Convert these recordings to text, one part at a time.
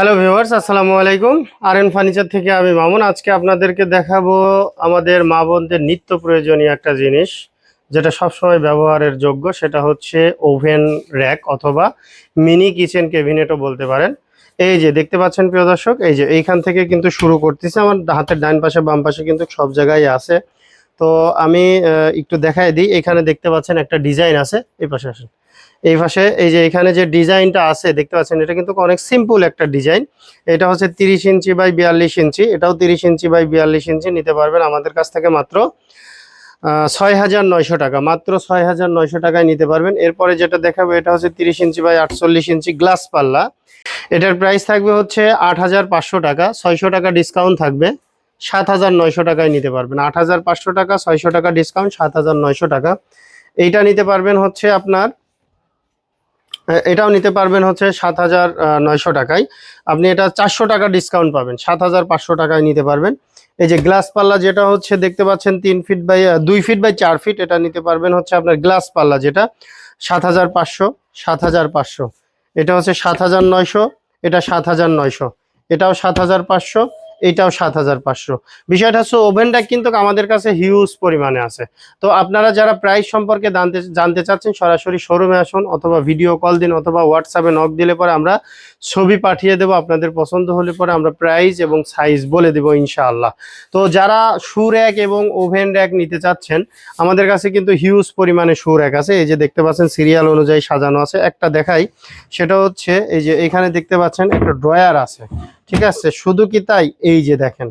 Hello viewers, আসসালামু আলাইকুম। R furniture থেকে আমি মামুন। আজকে আপনাদেরকে দেখাবো আমাদের মা বোনদের নিত্য প্রয়োজনীয় একটা জিনিস, যেটা সবসময় ব্যবহারের যোগ্য। সেটা হচ্ছে ওভেন র্যাক অথবা মিনি কিচেন ক্যাবিনেটও বলতে পারেন। এই যে দেখতে পাচ্ছেন প্রিয় দর্শক, এই যে এইখান থেকে কিন্তু শুরু করতেছে। আমার হাতের ডান পাশে বাম পাশে কিন্তু সব জায়গায় আছে। তো আমি একটু দেখাই দিই। এখানে দেখতে পাচ্ছেন একটা ডিজাইন আছে, এই পাশে আসেন। এই পাশে এই যে এখানে যে ডিজাইনটা আছে দেখতে পাচ্ছেন, এটা কিন্তু অনেক সিম্পল একটা ডিজাইন। এটা হচ্ছে 30 ইঞ্চি বাই 42 ইঞ্চি, এটাও 30 ইঞ্চি বাই 42 ইঞ্চি। নিতে পারবেন আমাদের কাছ থেকে মাত্র 6,900 টাকা, মাত্র 6,900 টাকায় নিতে পারবেন। এরপরে যেটা দেখাবো এটা হচ্ছে 30 ইঞ্চি বাই 48 ইঞ্চি গ্লাস পাল্লা। এটার প্রাইস থাকবে হচ্ছে 8,500 টাকা, 600 টাকা ডিসকাউন্ট থাকবে, 7,900 টাকায় নিতে পারবেন। 8,500 টাকা, 600 টাকা ডিসকাউন্ট, 7,900 টাকা। এইটা নিতে পারবেন হচ্ছে আপনার, এটাও নিতে পারবেন হচ্ছে 7,900 টাকায়। আপনি এটা 400 টাকা ডিসকাউন্ট পাবেন, 7,500 টাকায় নিতে পারবেন। এই যে গ্লাস পাল্লা যেটা হচ্ছে দেখতে পাচ্ছেন 3 feet by 2 feet by 4 feet, এটা নিতে পারবেন হচ্ছে আপনার গ্লাস পাল্লা যেটা 7,500, 7,500। এটা হচ্ছে 7,900, এটা 7,900, এটাও 7,500, এইটাও 7,500। বিষয়টা হচ্ছে ওভেনটা কিন্তু আমাদের কাছে হিউজ পরিমাণে আছে। তো আপনারা যারা প্রাইস সম্পর্কে জানতে চাচ্ছেন, সরাসরি শোরুমে আসুন অথবা ভিডিও কল দিন অথবা হোয়াটসঅ্যাপে নক দিলে পরে আমরা ছবি পাঠিয়ে দেবো। আপনাদের পছন্দ হলে পরে আমরা প্রাইস এবং সাইজ বলে দেবো ইনশাআল্লাহ। তো যারা শু র্যাক এবং ওভেন র্যাক নিতে চাচ্ছেন, আমাদের কাছে কিন্তু হিউজ পরিমাণে শু র্যাক আছে। এই যে দেখতে পাচ্ছেন সিরিয়াল অনুযায়ী সাজানো আছে। একটা দেখাই, সেটা হচ্ছে এই যে এখানে দেখতে পাচ্ছেন একটা ড্রয়ার আছে, ঠিক আছে। শুধু কি তাই, এই যে দেখেন,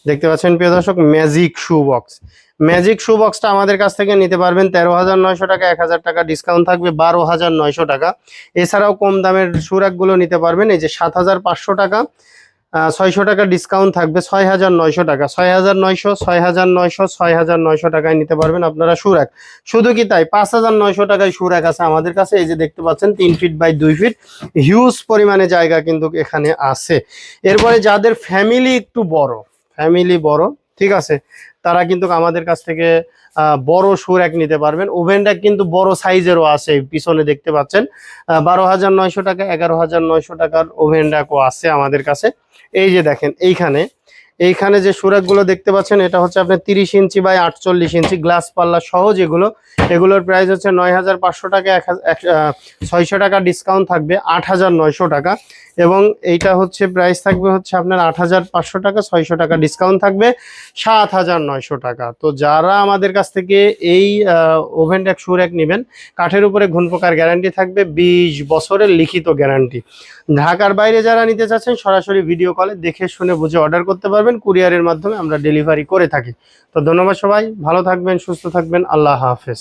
দেখতে পাচ্ছেন প্রিয় দর্শক, ম্যাজিক শু বক্স। ম্যাজিক শু বক্সটা আমাদের কাছ থেকে নিতে পারবেন 13,900 টাকা, 1,000 টাকা ডিসকাউন্ট থাকবে, 12,900 টাকা। এছাড়াও কম দামের শু র্যাকগুলো নিতে পারবেন, এই যে 7,500 টাকা, 600 টাকা ডিসকাউন্ট থাকবে, 6,900 টাকা, 6,900, 6,900, 6,900 টাকায় নিতে পারবেন আপনারা শু র্যাক। শুধু কি তাই, 5,900 টাকায় শু র্যাক আছে আমাদের কাছে। এই যে দেখতে পাচ্ছেন 3 ফিট বাই 2 ফিট, হিউজ পরিমাণে জায়গা কিন্তু এখানে আছে। এরপরে যাদের ফ্যামিলি একটু বড়, ফ্যামিলি বড়, ঠিক আছে, তারা কিন্তু আমাদের কাছ থেকে বড় শু র্যাক নিতে পারবেন। ওভেন র্যাক কিন্তু বড় সাইজেরও আছে, পিছনে দেখতে পাচ্ছেন 12,900 টাকা, 11,900 টাকার ওভেন র্যাকও আছে আমাদের কাছে। এই যে দেখেন এইখানে যে শু র্যাকগুলো দেখতে পাচ্ছেন, এটা হচ্ছে আপনার 30 ইঞ্চি বাই 48 ইঞ্চি গ্লাস পাল্লা সহ যেগুলো, এগুলোর প্রাইস হচ্ছে 9,500 টাকা, 600 টাকা ডিসকাউন্ট থাকবে, 8,900 টাকা। এবং এইটা হচ্ছে প্রাইস থাকবে হচ্ছে আপনার 8,500 টাকা, 600 টাকা ডিসকাউন্ট থাকবে, 7,900 টাকা। তো যারা আমাদের কাছ থেকে এই ওভেন র্যাক শু র্যাক নেবেন, কাঠের উপরে ঘুণ পোকার গ্যারান্টি থাকবে, 20 বছরের লিখিত গ্যারান্টি। ঢাকার বাইরে যারা নিতে চাচ্ছেন, সরাসরি ভিডিও কলে দেখে শুনে বুঝে অর্ডার করতে পারবেন। কুরিয়ারের মাধ্যমে আমরা ডেলিভারি করে থাকি। তো ধন্যবাদ সবাই, ভালো থাকবেন, সুস্থ থাকবেন, আল্লাহ হাফেজ।